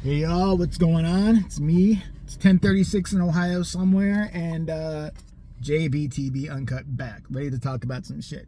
Hey y'all, what's going on? It's me. It's 10:36 in Ohio somewhere, and JBTB Uncut back, ready to talk about some shit.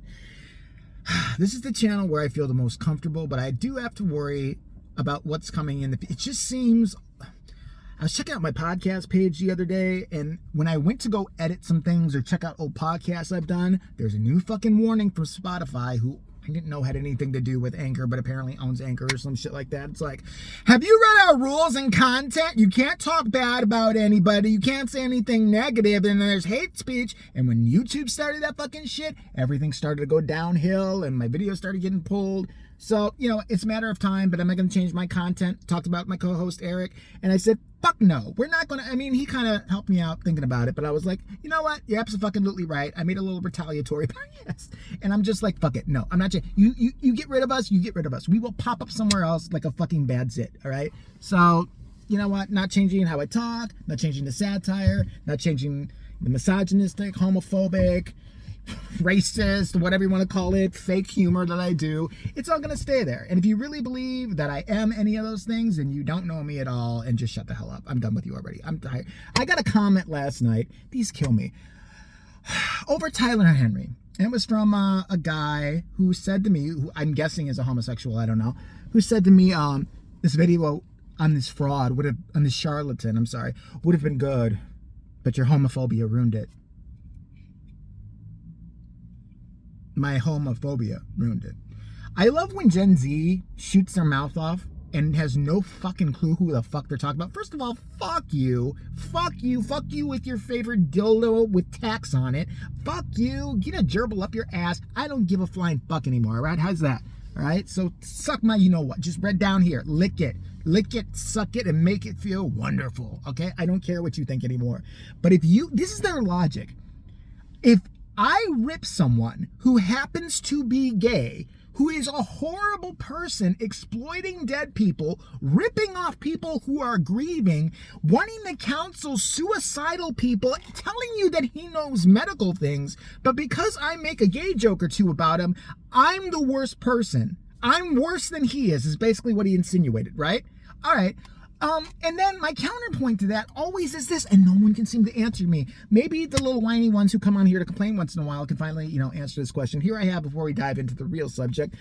This is the channel where I feel the most comfortable, but I do have to worry about what's coming in. It just seems... I was checking out my podcast page the other day, and when I went to go edit some things or check out old podcasts I've done, there's a new fucking warning from Spotify, who I didn't know had anything to do with Anchor, but apparently owns Anchor or some shit like that. It's like, have you read our rules and content? You can't talk bad about anybody. You can't say anything negative, and then there's hate speech. And when YouTube started that fucking shit, everything started to go downhill, and my videos started getting pulled. So, you know, it's a matter of time, but am I going to change my content? Talked about my co-host, Eric, and I said, fuck no. We're not going to, I mean, he kind of helped me out thinking about it, but I was like, you know what? You're absolutely right. I made a little retaliatory bias, and I'm just like, fuck it. No, I'm not changing. You get rid of us, you get rid of us. We will pop up somewhere else like a fucking bad zit, all right? So, you know what? Not changing how I talk, not changing the satire, not changing the misogynistic, homophobic, racist, whatever you want to call it, fake humor that I do. It's all going to stay there. And if you really believe that I am any of those things, then you don't know me at all, and just shut the hell up. I'm done with you already. I'm tired. I got a comment last night. These kill me. Over Tyler Henry. And it was from a guy who said to me, who I'm guessing is a homosexual, I don't know, who said to me, this video on this fraud would have, on this charlatan, I'm sorry, would have been good, but your homophobia ruined it. My homophobia ruined it. I love when Gen Z shoots their mouth off and has no fucking clue who the fuck they're talking about. First of all, fuck you. Fuck you. Fuck you with your favorite dildo with tacks on it. Fuck you. Get a gerbil up your ass. I don't give a flying fuck anymore, all right? How's that? All right? So suck my you know what. Just right down here. Lick it. Lick it, suck it, and make it feel wonderful, okay? I don't care what you think anymore. But if you... This is their logic. If I rip someone who happens to be gay, who is a horrible person, exploiting dead people, ripping off people who are grieving, wanting to counsel suicidal people, telling you that he knows medical things, but because I make a gay joke or two about him, I'm the worst person. I'm worse than he is basically what he insinuated, right? All right. And then my counterpoint to that always is this, and no one can seem to answer me. Maybe the little whiny ones who come on here to complain once in a while can finally, answer this question. Here I have before we dive into the real subject.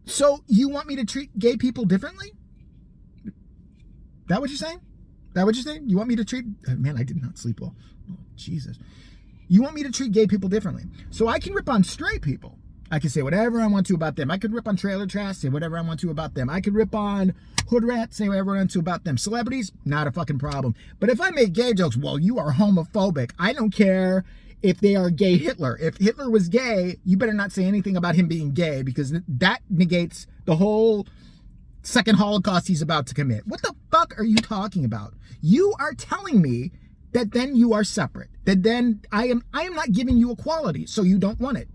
So you want me to treat gay people differently? That what you're saying? That what you're saying? You want me to treat... Man, I did not sleep well. Oh, Jesus. You want me to treat gay people differently. So I can rip on straight people. I can say whatever I want to about them. I could rip on trailer trash, say whatever I want to about them. I could rip on hood rats, say whatever I want to about them. Celebrities, not a fucking problem. But if I make gay jokes, well, you are homophobic. I don't care if they are gay Hitler. If Hitler was gay, you better not say anything about him being gay, because that negates the whole second Holocaust he's about to commit. What the fuck are you talking about? You are telling me that then you are separate. That then I am not giving you equality, so you don't want it.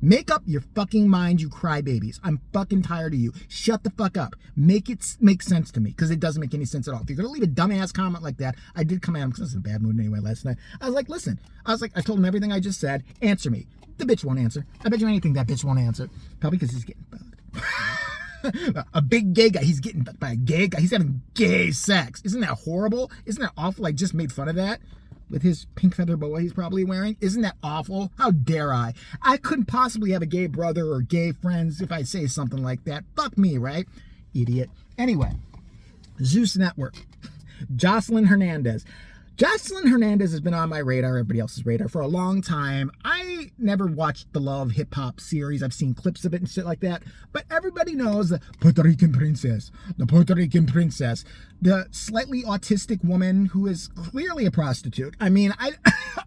Make up your fucking mind, you crybabies. I'm fucking tired of you. Shut the fuck up. Make it make sense to me, because it doesn't make any sense at all. If you're going to leave a dumbass comment like that, I did come at him because I was in a bad mood anyway last night. I was like, listen. I told him everything I just said. Answer me. The bitch won't answer. I bet you anything that bitch won't answer. Probably because he's getting fucked. A big gay guy. He's getting fucked by a gay guy. He's having gay sex. Isn't that horrible? Isn't that awful? I just made fun of that with his pink feather boa he's probably wearing. Isn't that awful? How dare I? I couldn't possibly have a gay brother or gay friends if I say something like that. Fuck me, right? Idiot. Anyway, Zeus Network. Joseline Hernández. Joseline Hernández has been on my radar, everybody else's radar, for a long time. I never watched the Love Hip Hop series. I've seen clips of it and shit like that. But everybody knows the Puerto Rican princess. The Puerto Rican princess. The slightly autistic woman who is clearly a prostitute. I mean,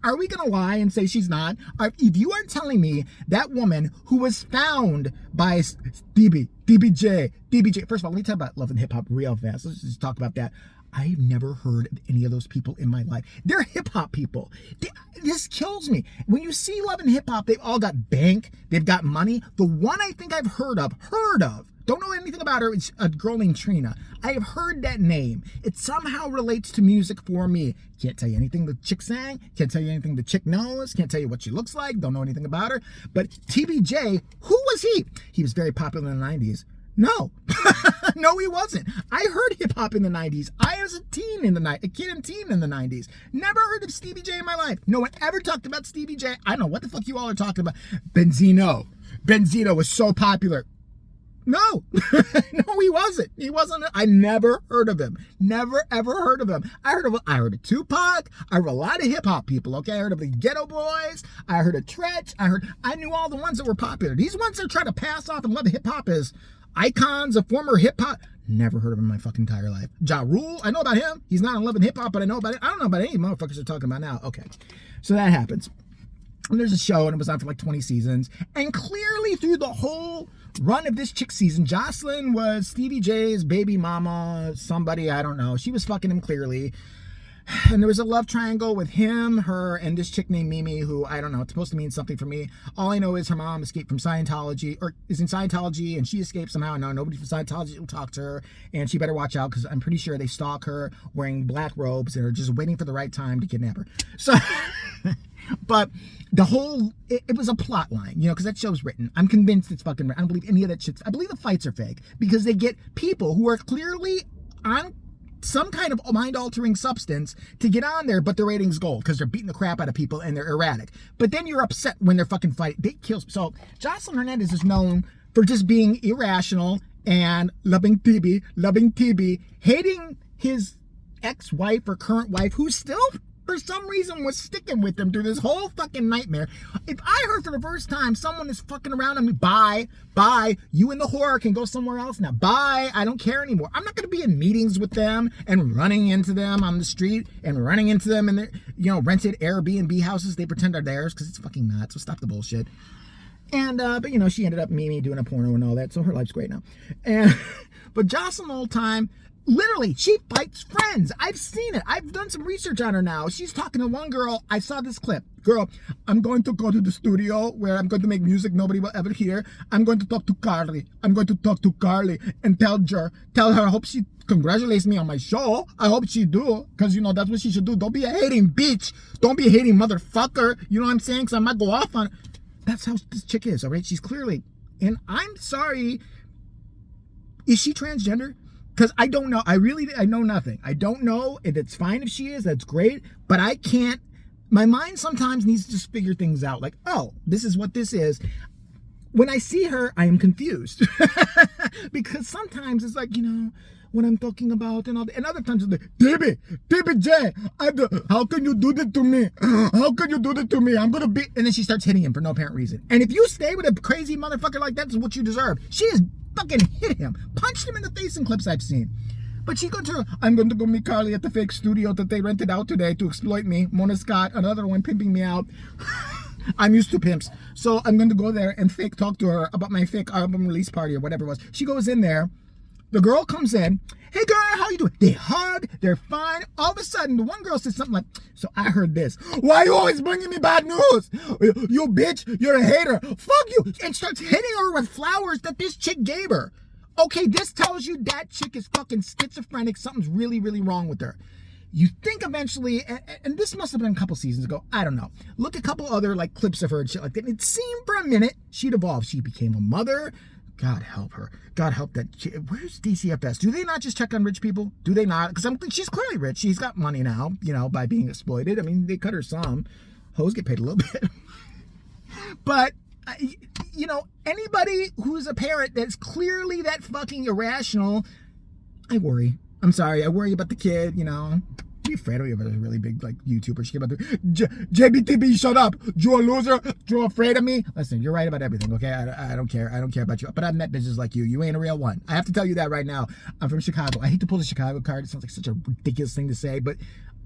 are we going to lie and say she's not? If you are telling me that woman who was found by DBJ. First of all, let me talk about Love and Hip Hop real fast. Let's just talk about that. I've never heard of any of those people in my life. They're hip-hop people. This kills me. When you see Love and Hip Hop, they've all got bank. They've got money. The one I think I've heard of, don't know anything about her, it's a girl named Trina. I have heard that name. It somehow relates to music for me. Can't tell you anything the chick sang. Can't tell you anything the chick knows. Can't tell you what she looks like. Don't know anything about her. But TBJ, who was he? He was very popular in the 90s. No. No, he wasn't. I heard hip hop in the 90s. I was a teen in the night, a kid and teen in the 90s. Never heard of Stevie J in my life. No one ever talked about Stevie J. I don't know what the fuck you all are talking about. Benzino. Benzino was so popular. No. No, he wasn't. He wasn't. I never heard of him. Never ever heard of him. I heard of Tupac. I heard of a lot of hip hop people. Okay, I heard of the Ghetto Boys. I heard of Tretch. I knew all the ones that were popular. These ones that try to pass off and love hip hop as icons of former hip hop. Never heard of him in my fucking entire life. Ja Rule, I know about him. He's not in love with hip hop, but I know about it. I don't know about any motherfuckers they're talking about now. Okay, so that happens. And there's a show, and it was on for like 20 seasons. And clearly through the whole run of this chick season, Joseline was Stevie J's baby mama, somebody, I don't know. She was fucking him clearly. And there was a love triangle with him, her, and this chick named Mimi, who, I don't know, it's supposed to mean something for me. All I know is her mom escaped from Scientology, or is in Scientology, and she escaped somehow. And now nobody from Scientology will talk to her, and she better watch out, because I'm pretty sure they stalk her wearing black robes and are just waiting for the right time to kidnap her. So, but the whole, it was a plot line, you know, because that show's written. I'm convinced it's fucking, I don't believe any of that shit. I believe the fights are fake, because they get people who are clearly on some kind of mind-altering substance to get on there, but the ratings gold because they're beating the crap out of people and they're erratic. But then you're upset when they're fucking fighting. They kill. So Joseline Hernández is known for just being irrational and loving TB, hating his ex-wife or current wife, who still, for some reason, was sticking with him through this whole fucking nightmare. If I heard for the first time someone is fucking around on me, bye, you and the whore can go somewhere else now. Bye, I don't care anymore. I'm not going to be in meetings with them and running into them on the street and running into them in their, you know, rented Airbnb houses they pretend are theirs, because it's fucking nuts. So stop the bullshit. And, but you know, she ended up Mimi doing a porno and all that, so her life's great now. And, but Joseline all the time, literally, she fights friends. I've seen it. I've done some research on her now. She's talking to one girl. I saw this clip. Girl, I'm going to go to the studio where I'm going to make music nobody will ever hear. I'm going to talk to Carly. And tell her I hope she congratulates me on my show. I hope she do, because, you know, that's what she should do. Don't be a hating bitch. Don't be a hating motherfucker. You know what I'm saying? Because I might go off on... That's how this chick is, all right? She's clearly... And I'm sorry. Is she transgender? Because I don't know. I know nothing. I don't know. If it's fine if she is, that's great. But I can't. My mind sometimes needs to just figure things out. Like, oh, this is what this is. When I see her, I am confused. Because sometimes it's like, you know, what I'm talking about and all that. And other times it's like, Debbie J, how can you do that to me? How can you do that to me? I'm going to be... And then she starts hitting him for no apparent reason. And if you stay with a crazy motherfucker like that, that's what you deserve. She is... fucking hit him, punched him in the face in clips I've seen. But she goes to her, I'm going to go meet Carly at the fake studio that they rented out today to exploit me. Mona Scott, another one pimping me out. I'm used to pimps. So I'm going to go there and fake talk to her about my fake album release party or whatever it was. She goes in there. The girl comes in. Hey girl, how you doing? They hug. They're fine. All of a sudden, the one girl says something like, so I heard this. Why are you always bringing me bad news? You bitch, you're a hater. Fuck you. And starts hitting her with flowers that this chick gave her. Okay, this tells you that chick is fucking schizophrenic. Something's really, really wrong with her. You think eventually, and this must have been a couple seasons ago, I don't know. Look at a couple other like clips of her and shit like that. It seemed for a minute she'd evolved. She became a mother. God help her. God help that. Where's DCFS? Do they not just check on rich people? Do they not? Because she's clearly rich. She's got money now, you know, by being exploited. I mean, they cut her some. Hoes get paid a little bit. But, you know, anybody who's a parent that's clearly that fucking irrational, I worry. I'm sorry. I worry about the kid, you know. Be afraid of you, but a really big like YouTuber. She came out there, JBTB, shut up. You a loser? You afraid of me? Listen, you're right about everything, okay? I don't care. I don't care about you. But I've met bitches like you. You ain't a real one. I have to tell you that right now. I'm from Chicago. I hate to pull the Chicago card. It sounds like such a ridiculous thing to say, but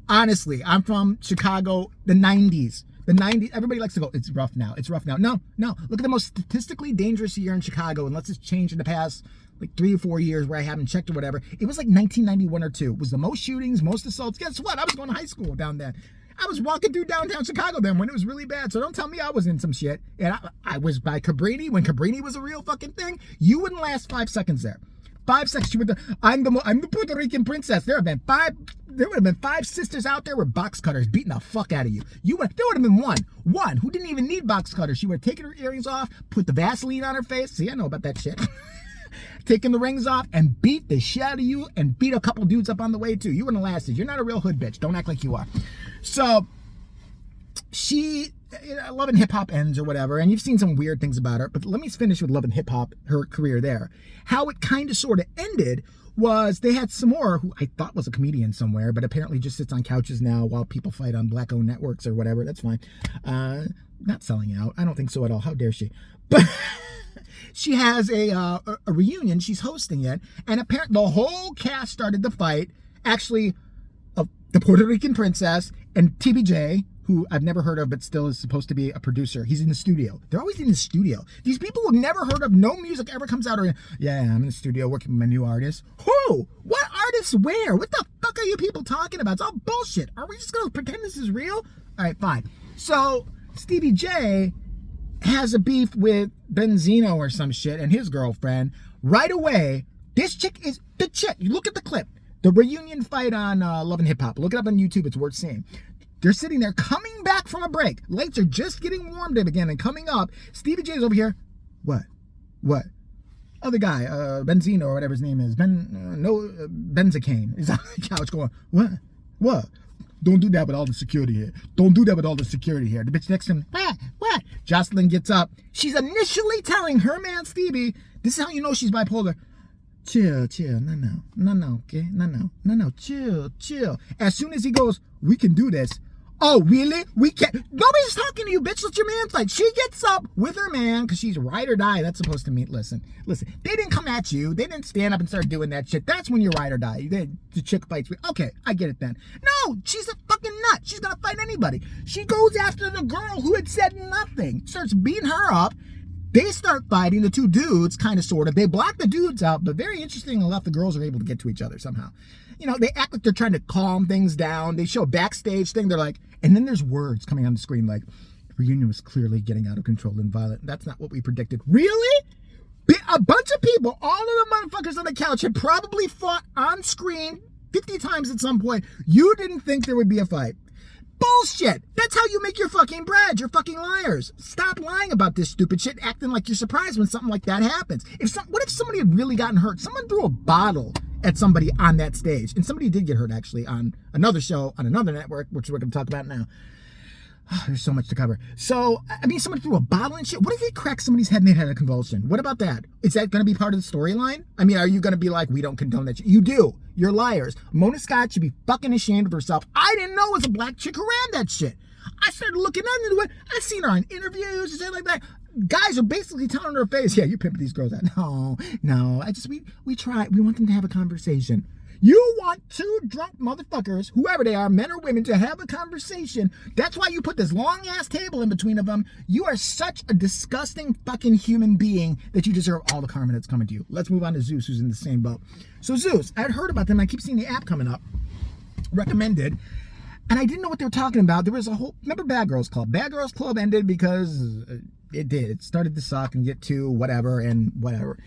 honestly, I'm from Chicago, the 90s. The 90s, everybody likes to go, it's rough now. It's rough now. No. Look at the most statistically dangerous year in Chicago, unless it's changed in the past like 3 or 4 years where I haven't checked or whatever. It was like 1991 or 2. It was the most shootings, most assaults. Guess what? I was going to high school down there. I was walking through downtown Chicago then when it was really bad. So don't tell me I was in some shit. And I was by Cabrini when Cabrini was a real fucking thing. You wouldn't last 5 seconds there. 5 seconds. I'm the Puerto Rican princess. There would have been 5 sisters out there with box cutters beating the fuck out of you. There would have been one who didn't even need box cutters. She would have taken her earrings off, put the Vaseline on her face. See, I know about that shit. taking the rings off and beat the shit out of you and beat a couple dudes up on the way too. You wouldn't have lasted. You're not a real hood bitch. Don't act like you are. So she, Love and Hip Hop ends or whatever, and you've seen some weird things about her, but let me finish with Love and Hip Hop, her career there. How it kind of sort of ended was they had Samora, who I thought was a comedian somewhere, but apparently just sits on couches now while people fight on black-owned networks or whatever. That's fine. Not selling out. I don't think so at all. How dare she? But she has a reunion. She's hosting it, and apparently the whole cast started the fight. Actually, the Puerto Rican princess and TBJ, who I've never heard of, but still is supposed to be a producer. He's in the studio. They're always in the studio. These people who've never heard of, no music ever comes out, or, yeah, I'm in the studio working with my new artist. Who? What artists where? What the fuck are you people talking about? It's all bullshit. Are we just going to pretend this is real? All right, fine. So Stevie J has a beef with Benzino or some shit and his girlfriend. Right away, this chick is the chick. You look at the clip. The reunion fight on Love and Hip Hop. Look it up on YouTube. It's worth seeing. They're sitting there coming back from a break. Lights are just getting warmed up again and coming up. Stevie J's over here. What? Other guy, Benzino or whatever his name is. Benzacane. He's on the couch going, what? Don't do that with all the security here. Don't do that with all the security here. The bitch next to him, what? Jocelyn gets up. She's initially telling her man Stevie, this is how you know she's bipolar. Chill, no, okay? No, chill. As soon as he goes, we can do this. Oh, really? We can't. Nobody's talking to you, bitch. Let your man fight. She gets up with her man because she's ride or die. That's supposed to mean, listen. They didn't come at you. They didn't stand up and start doing that shit. That's when you're ride or die. The chick fights. Okay, I get it then. No, she's a fucking nut. She's going to fight anybody. She goes after the girl who had said nothing. Starts beating her up. They start fighting, the two dudes, kind of, sort of. They block the dudes out, but very interesting enough, the girls are able to get to each other somehow. You know, they act like they're trying to calm things down. They show a backstage thing. They're like, and then there's words coming on the screen like, reunion was clearly getting out of control and violent. That's not what we predicted. Really? A bunch of people, all of the motherfuckers on the couch had probably fought on screen 50 times at some point. You didn't think there would be a fight. Bullshit. That's how you make your fucking bread. You're fucking liars. Stop lying about this stupid shit, acting like you're surprised when something like that happens. What if somebody had really gotten hurt? Someone threw a bottle at somebody on that stage. And somebody did get hurt, actually, on another show, on another network, which we're going to talk about now. Oh, there's so much to cover. So, I mean, someone threw a bottle and shit. What if they cracked somebody's head and they had a convulsion? What about that? Is that going to be part of the storyline? I mean, are you going to be like, we don't condone that shit? You do. You're liars. Mona Scott should be fucking ashamed of herself. I didn't know it was a black chick who ran that shit. I started looking into it. I seen her on interviews and shit like that. Guys are basically telling her face, yeah, you pimping these girls out. No. We try. We want them to have a conversation. You want two drunk motherfuckers, whoever they are, men or women, to have a conversation. That's why you put this long-ass table in between of them. You are such a disgusting fucking human being that you deserve all the karma that's coming to you. Let's move on to Zeus, who's in the same boat. So Zeus, I'd heard about them. I keep seeing the app coming up. Recommended. And I didn't know what they were talking about. There was a whole... Remember Bad Girls Club? Bad Girls Club ended because it did. It started to suck and get to whatever and whatever.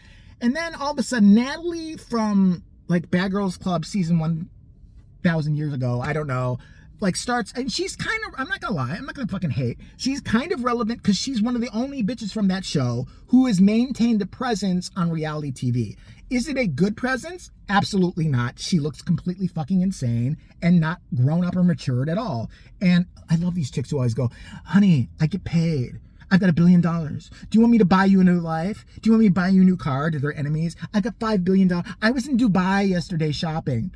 And then all of a sudden, Natalie from... like Bad Girls Club season 1,000 years ago, I don't know, like starts, and she's kind of, I'm not gonna lie, I'm not gonna fucking hate, she's kind of relevant because she's one of the only bitches from that show who has maintained a presence on reality TV. Is it a good presence? Absolutely not. She looks completely fucking insane and not grown up or matured at all. And I love these chicks who always go, honey, I get paid. I've got $1 billion. Do you want me to buy you a new life? Do you want me to buy you a new car? To their enemies? I've got $5 billion. I was in Dubai yesterday shopping.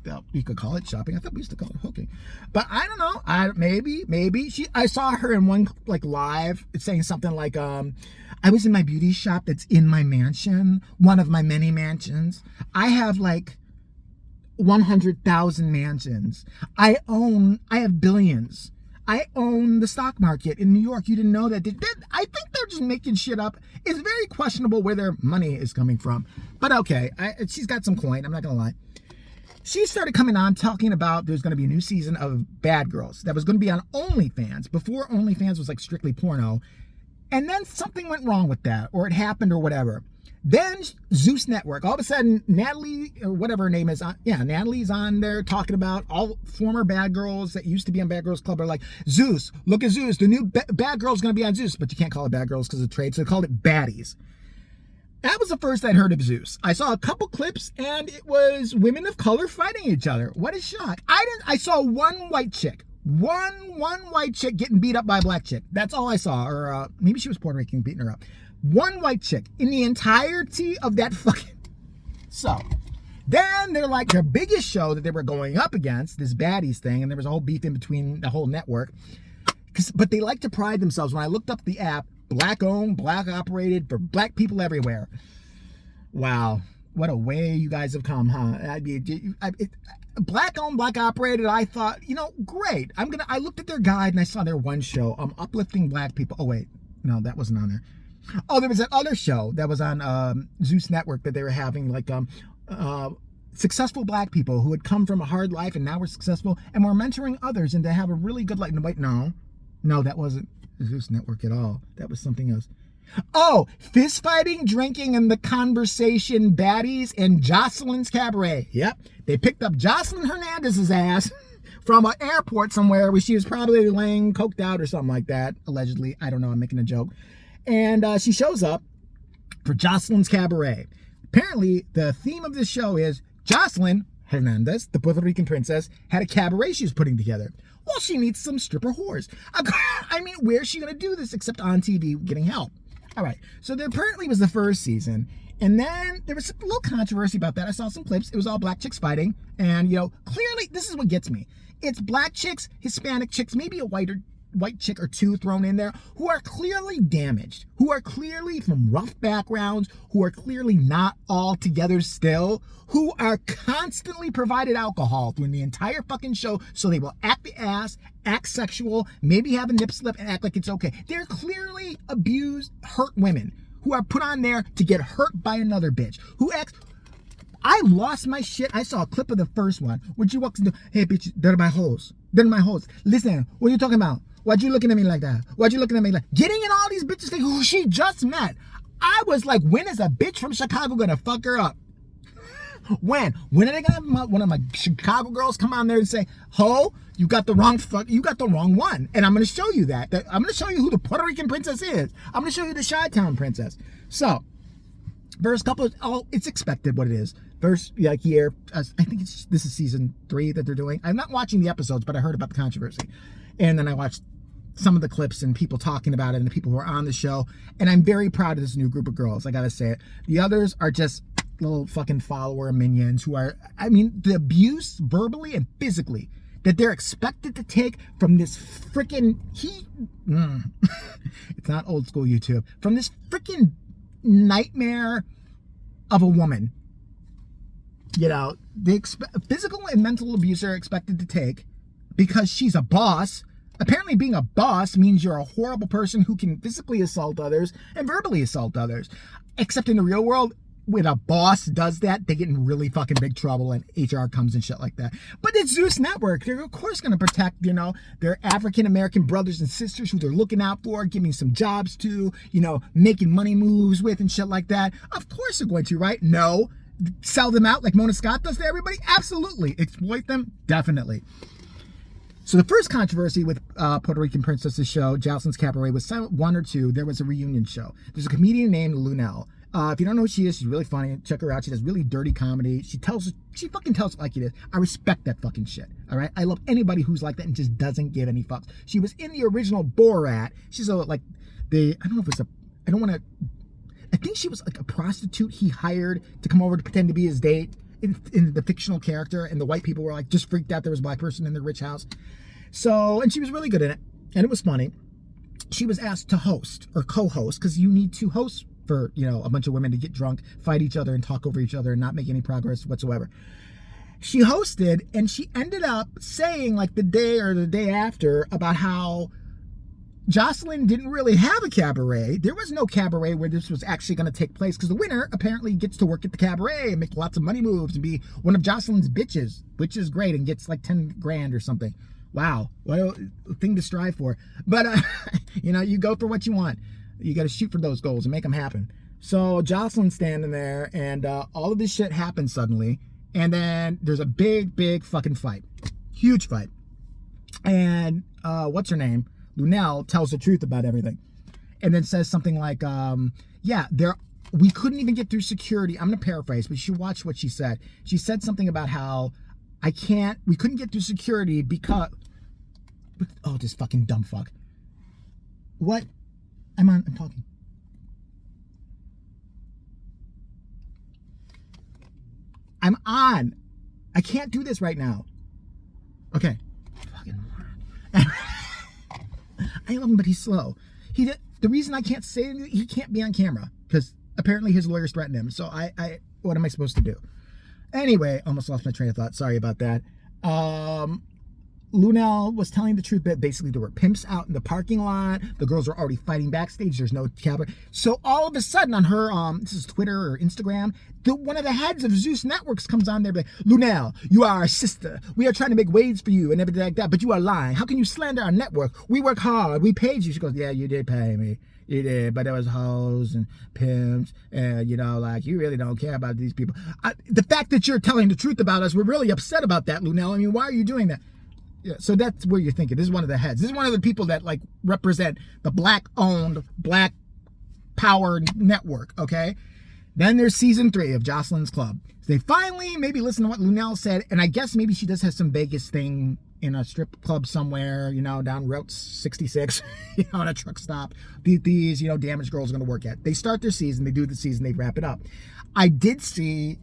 Well, you could call it shopping. I thought we used to call it hooking. But I don't know. Maybe. I saw her in one like live saying something like, I was in my beauty shop that's in my mansion, one of my many mansions. I have like 100,000 mansions. I have billions. I own the stock market in New York. You didn't know that. I think they're just making shit up. It's very questionable where their money is coming from. But okay, she's got some coin. I'm not going to lie. She started coming on talking about there's going to be a new season of Bad Girls that was going to be on OnlyFans. Before OnlyFans was like strictly porno. And then something went wrong with that, or it happened or whatever. Then Zeus Network, all of a sudden, Natalie, or whatever her name is, Natalie's on there talking about all former bad girls that used to be on Bad Girls Club are like, Zeus, look at Zeus, the new bad girl's going to be on Zeus, but you can't call it Bad Girls because of trade, so they called it Baddies. That was the first I'd heard of Zeus. I saw a couple clips, and it was women of color fighting each other. What a shock. I saw one white chick. One white chick getting beat up by a black chick. That's all I saw. Or maybe she was Puerto Rican beating her up. One white chick in the entirety of that fucking... So, then they're like, their biggest show that they were going up against, this baddies thing, and there was a whole beef in between the whole network. But they like to pride themselves. When I looked up the app, black owned, black operated, for black people everywhere. Wow, what a way you guys have come, huh? Black owned, black operated. I thought, great. I looked at their guide and I saw their one show, uplifting black people. Oh wait, no, that wasn't on there. Oh, there was that other show that was on Zeus Network that they were having, like successful black people who had come from a hard life and now were successful and were mentoring others and to have a really good life. Wait, no, that wasn't Zeus Network at all. That was something else. Oh, fist fighting, drinking, and the conversation baddies and Joseline's cabaret. Yep, they picked up Joseline Hernández's ass from an airport somewhere where she was probably laying coked out or something like that, allegedly. I don't know, I'm making a joke. And she shows up for Joseline's cabaret. Apparently, the theme of this show is Joseline Hernández, the Puerto Rican princess, had a cabaret she was putting together. Well, she needs some stripper whores. I mean, where's she going to do this except on TV getting help? All right, so there apparently was the first season, and then there was a little controversy about that. I saw some clips. It was all black chicks fighting, and, clearly, this is what gets me. It's black chicks, Hispanic chicks, maybe a white chick or two thrown in there, who are clearly damaged, who are clearly from rough backgrounds, who are clearly not all together still, who are constantly provided alcohol during the entire fucking show, so they will act the ass, act sexual, maybe have a nip slip and act like it's okay. They're clearly abused, hurt women who are put on there to get hurt by another bitch, who acts... I lost my shit. I saw a clip of the first one where she walks into, hey bitch, they're my hoes. They're my hoes. Listen, what are you talking about? Why'd you looking at me like that? Why'd you looking at me like... Getting in all these bitches who she just met. I was like, when is a bitch from Chicago gonna fuck her up? When are they gonna have one of my Chicago girls come on there and say, ho, you got the wrong one. And I'm gonna show you that. I'm gonna show you who the Puerto Rican princess is. I'm gonna show you the Chi-Town princess. So, first couple of, it's expected what it is. First, year, I think this is season 3 that they're doing. I'm not watching the episodes, but I heard about the controversy. And then I watched some of the clips and people talking about it and the people who are on the show. And I'm very proud of this new group of girls. I gotta say it. The others are just little fucking follower minions who are, the abuse verbally and physically that they're expected to take from this freaking it's not old school YouTube, from this freaking nightmare of a woman. The physical and mental abuse are expected to take because she's a boss. Apparently being a boss means you're a horrible person who can physically assault others and verbally assault others. Except in the real world, when a boss does that, they get in really fucking big trouble and HR comes and shit like that. But it's Zeus Network. They're of course going to protect, their African-American brothers and sisters who they're looking out for, giving some jobs to, making money moves with and shit like that. Of course they're going to, right? No. Sell them out like Mona Scott does to everybody? Absolutely. Exploit them? Definitely. So the first controversy with Puerto Rican Princess's show, Joseline's Cabaret, was 1 or 2. There was a reunion show. There's a comedian named Lunel. If you don't know who she is, she's really funny. Check her out. She does really dirty comedy. She fucking tells it like it is. I respect that fucking shit. All right. I love anybody who's like that and just doesn't give any fucks. She was in the original Borat. She's I think she was like a prostitute he hired to come over to pretend to be his date in the fictional character, and the white people were like just freaked out there was a black person in their rich house. So, and she was really good in it, and it was funny. She was asked to host or co-host, because you need to host for, a bunch of women to get drunk, fight each other, and talk over each other and not make any progress whatsoever. She hosted, and she ended up saying like the day after about how Joseline didn't really have a cabaret. There was no cabaret where this was actually going to take place, because the winner apparently gets to work at the cabaret and make lots of money moves and be one of Joseline's bitches, which is great, and gets like 10 grand or something. Wow, what a thing to strive for. But, you go for what you want. You got to shoot for those goals and make them happen. So Joseline's standing there, and all of this shit happens suddenly. And then there's a big fucking fight. Huge fight. And what's her name? Lunel tells the truth about everything. And then says something like, we couldn't even get through security. I'm going to paraphrase, but you should watch what she said. She said something about how we couldn't get through security because, oh, this fucking dumb fuck. What? I'm talking. I'm on. I can't do this right now. Okay. Fucking moron. I love him, but he's slow. The reason I can't say it, he can't be on camera because apparently his lawyers threatened him. So what am I supposed to do? Anyway, almost lost my train of thought. Sorry about that. Lunel was telling the truth, but basically there were pimps out in the parking lot. The girls were already fighting backstage. There's no cabaret. So all of a sudden on her, this is Twitter or Instagram, one of the heads of Zeus Networks comes on there, like, Lunel, you are our sister. We are trying to make waves for you and everything like that, but you are lying. How can you slander our network? We work hard. We paid you. She goes, yeah, you did pay me. You did, but there was hoes and pimps, and you really don't care about these people. The fact that you're telling the truth about us, we're really upset about that, Lunel. I mean, why are you doing that? Yeah, so that's where you're thinking. This is one of the heads. This is one of the people that represent the black-owned, black power network, okay? Then there's season 3 of Joseline's Club. They finally maybe listen to what Lunel said, and I guess maybe she does have some Vegas thing in a strip club somewhere, down Route 66, on a truck stop. These, damaged girls are going to work at. They start their season, they do the season, they wrap it up. I did see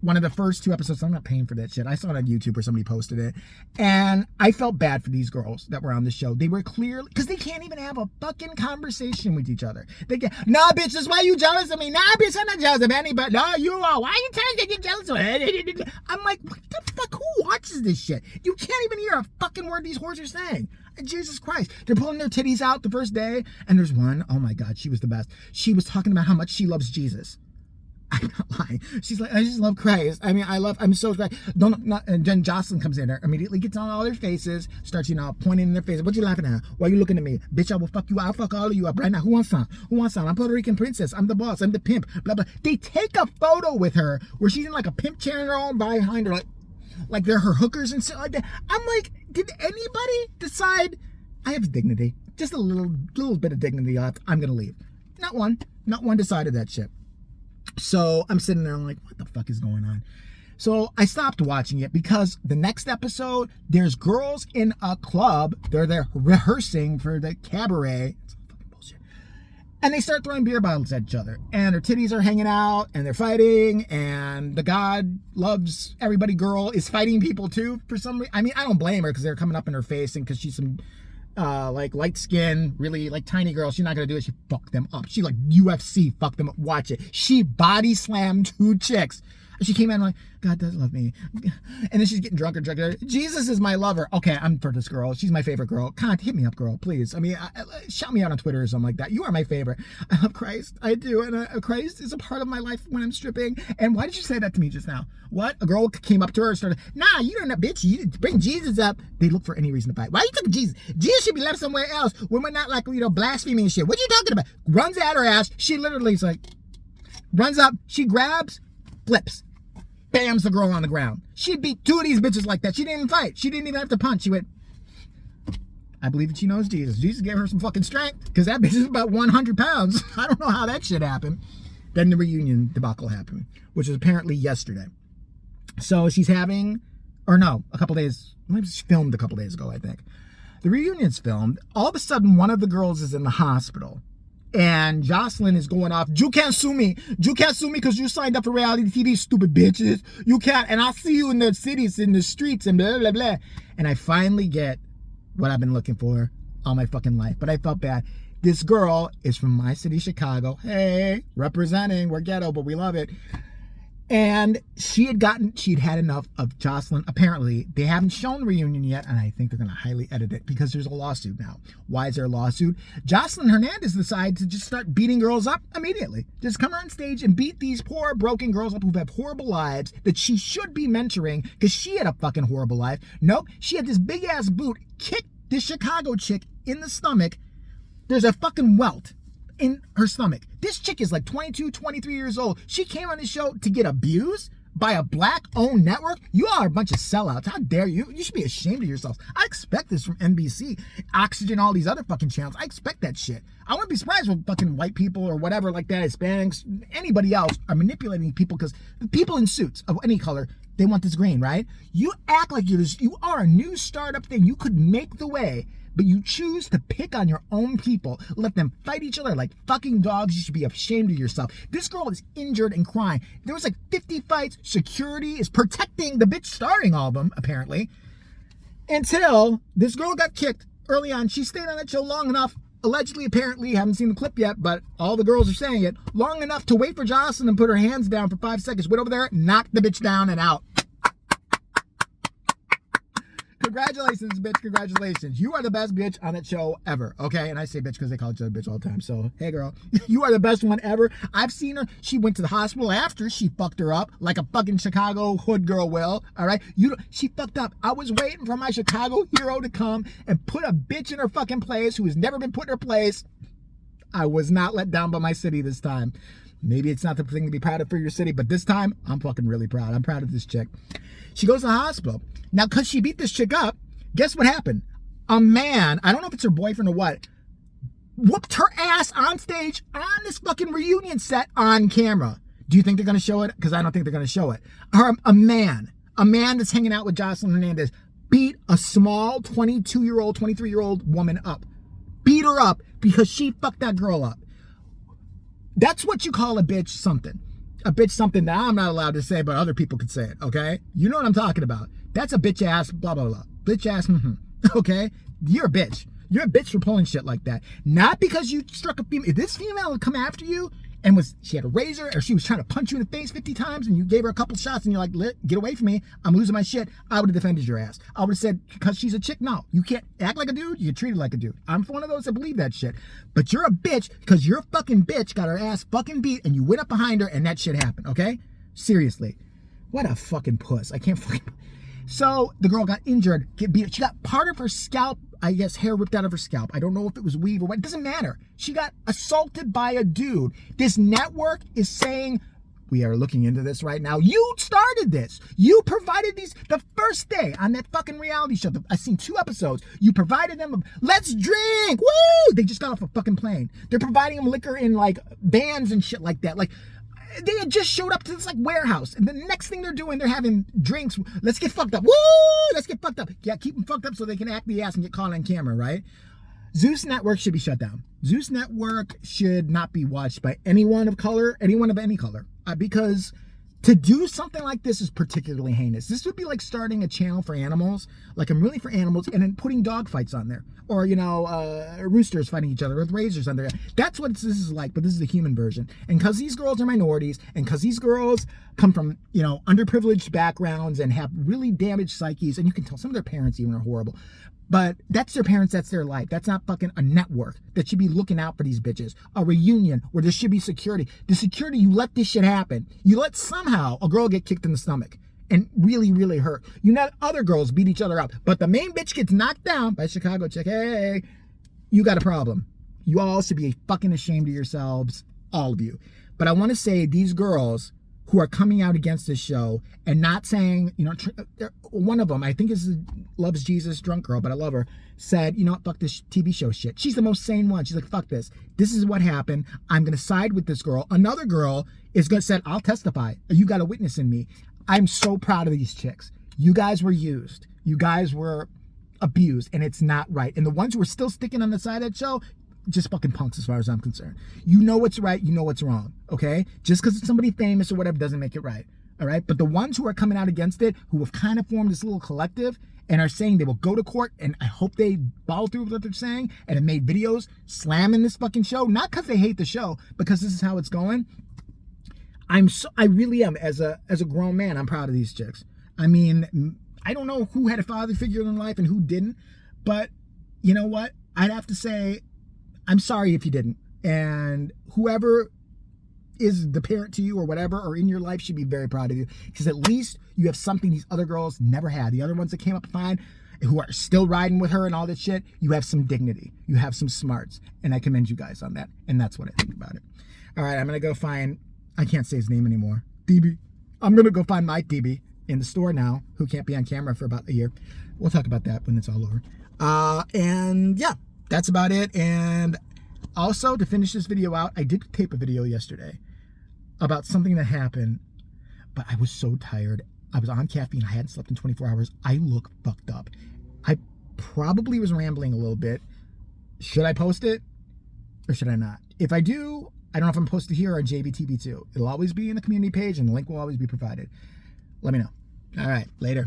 one of the first 2 episodes. I'm not paying for that shit. I saw it on YouTube or somebody posted it. And I felt bad for these girls that were on the show. They were clearly, because they can't even have a fucking conversation with each other. They get, nah, bitch, that's why you jealous of me. Nah, bitch, I'm not jealous of anybody. No, you are. Why are you trying to get jealous of me? I'm like, what the fuck? Who watches this shit? You can't even hear a fucking word these whores are saying. Jesus Christ. They're pulling their titties out the first day. And there's one, oh my God, she was the best. She was talking about how much she loves Jesus. I'm not lying. She's like, I just love Christ. I mean, I'm so glad. And then Jocelyn comes in there, immediately gets on all their faces, starts, pointing in their faces. What you laughing at? Why you looking at me? Bitch, I will fuck you. I'll fuck all of you up right now. Who wants some? Who wants some? I'm Puerto Rican princess. I'm the boss. I'm the pimp. Blah, blah. They take a photo with her where she's in like a pimp chair and they're all behind her, like they're her hookers and shit like that. I'm like, did anybody decide I have dignity? Just a little bit of dignity left. I'm going to leave. Not one decided that shit. So I'm sitting there, I'm like, what the fuck is going on? So I stopped watching it because the next episode, there's girls in a club. They're there rehearsing for the cabaret. It's fucking bullshit. And they start throwing beer bottles at each other. And their titties are hanging out and they're fighting. And the God loves everybody girl is fighting people too for some reason. I mean, I don't blame her because they're coming up in her face and because she's some light skin, really tiny girl. She's not gonna do it. She fucked them up. She UFC fucked them up. Watch it. She body slammed 2 chicks. And she came in like, God does love me. And then she's getting drunker. Jesus is my lover. Okay, I'm for this girl. She's my favorite girl. God, hit me up, girl, please. I mean, shout me out on Twitter or something like that. You are my favorite. I love Christ. I do. And Christ is a part of my life when I'm stripping. And why did you say that to me just now? What? A girl came up to her and started, nah, you don't know, bitch. You bring Jesus up. They look for any reason to fight. Why are you talking Jesus? Jesus should be left somewhere else when we're not blaspheming and shit. What are you talking about? Runs at her ass. She literally is like, runs up. She grabs, flips. Bams the girl on the ground. She beat 2 of these bitches like that. She didn't even fight. She didn't even have to punch. She went, I believe that she knows Jesus. Jesus gave her some fucking strength because that bitch is about 100 pounds. I don't know how that shit happened. Then the reunion debacle happened, which was apparently yesterday. So she's having, or no, a couple days, maybe she filmed a couple days ago, I think. The reunion's filmed. All of a sudden, one of the girls is in the hospital. And Jocelyn is going off, you can't sue me. You can't sue me because you signed up for reality TV, stupid bitches. You can't. And I'll see you in the cities, in the streets, and blah, blah, blah. And I finally get what I've been looking for all my fucking life. But I felt bad. This girl is from my city, Chicago. Hey, representing. We're ghetto, but we love it. And she'd had enough of Jocelyn. Apparently, they haven't shown the reunion yet, and I think they're going to highly edit it because there's a lawsuit now. Why is there a lawsuit? Joseline Hernández decided to just start beating girls up immediately. Just come on stage and beat these poor, broken girls up who have horrible lives that she should be mentoring because she had a fucking horrible life. Nope, she had this big-ass boot kick this Chicago chick in the stomach. There's a fucking welt in her stomach. This chick is like 22, 23 years old. She came on this show to get abused? by a black-owned network? You are a bunch of sellouts. How dare you? You should be ashamed of yourselves. I expect this from NBC, Oxygen, all these other fucking channels. I expect that shit. I wouldn't be surprised when fucking white people or whatever like that, Hispanics, anybody else are manipulating people, because the people in suits of any color, they want this green, right? You act like you are a new startup thing. You could make the way, but you choose to pick on your own people, let them fight each other like fucking dogs. You should be ashamed of yourself. This girl is injured and crying. There was like 50 fights. Security is protecting the bitch starting all of them, apparently, until this girl got kicked early on. She stayed on that show long enough, allegedly, apparently, haven't seen the clip yet, but all the girls are saying it, long enough to wait for Jocelyn and put her hands down for 5 seconds. Went over there, knocked the bitch down and out. Congratulations, bitch. Congratulations. You are the best bitch on that show ever, okay? And I say bitch because they call each other bitch all the time. So, hey, girl. You are the best one ever. I've seen her. She went to the hospital after she fucked her up like a fucking Chicago hood girl will, all right? She fucked up. I was waiting for my Chicago hero to come and put a bitch in her fucking place who has never been put in her place. I was not let down by my city this time. Maybe it's not the thing to be proud of for your city, but this time, I'm fucking really proud. I'm proud of this chick. She goes to the hospital. Now, because she beat this chick up, guess what happened? A man, I don't know if it's her boyfriend or what, whooped her ass on stage on this fucking reunion set on camera. Do you think they're going to show it? Because I don't think they're going to show it. A man that's hanging out with Joseline Hernández beat a small 22-year-old, 23-year-old woman up. Beat her up because she fucked that girl up. That's what you call a bitch something. A bitch something that I'm not allowed to say, but other people could say it, okay? You know what I'm talking about. That's a bitch ass, blah, blah, blah. Bitch ass, okay? You're a bitch. You're a bitch for pulling shit like that. Not because you struck a female. If this female would come after you and she had a razor, or she was trying to punch you in the face 50 times and you gave her a couple shots and you're like, get away from me, I'm losing my shit, I would have defended your ass. I would have said, because she's a chick, no. You can't act like a dude, you get treated like a dude. I'm one of those that believe that shit. But you're a bitch because your fucking bitch got her ass fucking beat and you went up behind her and that shit happened, okay? Seriously. What a fucking puss. I can't fucking... So the girl got injured, she got part of her scalp, I guess, hair ripped out of her scalp. I don't know if it was weave or what. It doesn't matter. She got assaulted by a dude. This network is saying, we are looking into this right now. You started this. You provided these the first day on that fucking reality show. I've seen 2 episodes. You provided them, let's drink. Woo! They just got off a fucking plane. They're providing them liquor in like vans and shit like that. Like, they had just showed up to this like warehouse, and the next thing they're doing, they're having drinks. Let's get fucked up. Woo! Let's get fucked up. Yeah, keep them fucked up so they can act the ass and get caught on camera, right? Zeus Network should be shut down. Zeus Network should not be watched by anyone of color, anyone of any color, because to do something like this is particularly heinous. This would be like starting a channel for animals, like I'm really for animals, and then putting dog fights on there. Or, roosters fighting each other with razors on there. That's what this is like, but this is the human version. And because these girls are minorities, and because these girls come from, underprivileged backgrounds and have really damaged psyches, and you can tell some of their parents even are horrible. But that's their parents, that's their life. That's not fucking a network that should be looking out for these bitches. A reunion where there should be security. The security, you let this shit happen. You let somehow a girl get kicked in the stomach and really, really hurt. You let other girls beat each other up. But the main bitch gets knocked down by Chicago chick. Hey, you got a problem. You all should be fucking ashamed of yourselves, all of you. But I want to say these girls who are coming out against this show and not saying, one of them, I think is Loves Jesus drunk girl, but I love her, said, fuck this TV show shit. She's the most sane one. She's like, fuck this. This is what happened. I'm going to side with this girl. Another girl is going to say, I'll testify. You got a witness in me. I'm so proud of these chicks. You guys were used. You guys were abused, and it's not right. And the ones who are still sticking on the side of that show, just fucking punks as far as I'm concerned. You know what's right, you know what's wrong, okay? Just because it's somebody famous or whatever doesn't make it right, all right? But the ones who are coming out against it, who have kind of formed this little collective and are saying they will go to court, and I hope they follow through with what they're saying, and have made videos slamming this fucking show, not because they hate the show, because this is how it's going. I really am, as a grown man, I'm proud of these chicks. I mean, I don't know who had a father figure in life and who didn't, but you know what? I'd have to say, I'm sorry if you didn't. And whoever is the parent to you or whatever, or in your life, should be very proud of you. Because at least you have something these other girls never had. The other ones that came up fine, who are still riding with her and all that shit, you have some dignity. You have some smarts. And I commend you guys on that. And that's what I think about it. All right, I'm going to go find, I can't say his name anymore. DB. I'm going to go find my DB in the store now, who can't be on camera for about a year. We'll talk about that when it's all over. And yeah, that's about it. And also, to finish this video out, I did tape a video yesterday about something that happened, but I was so tired. I was on caffeine. I hadn't slept in 24 hours. I look fucked up. I probably was rambling a little bit. Should I post it or should I not? If I do, I don't know if I'm posted here or on JBTV2. It'll always be in the community page and the link will always be provided. Let me know. All right, later.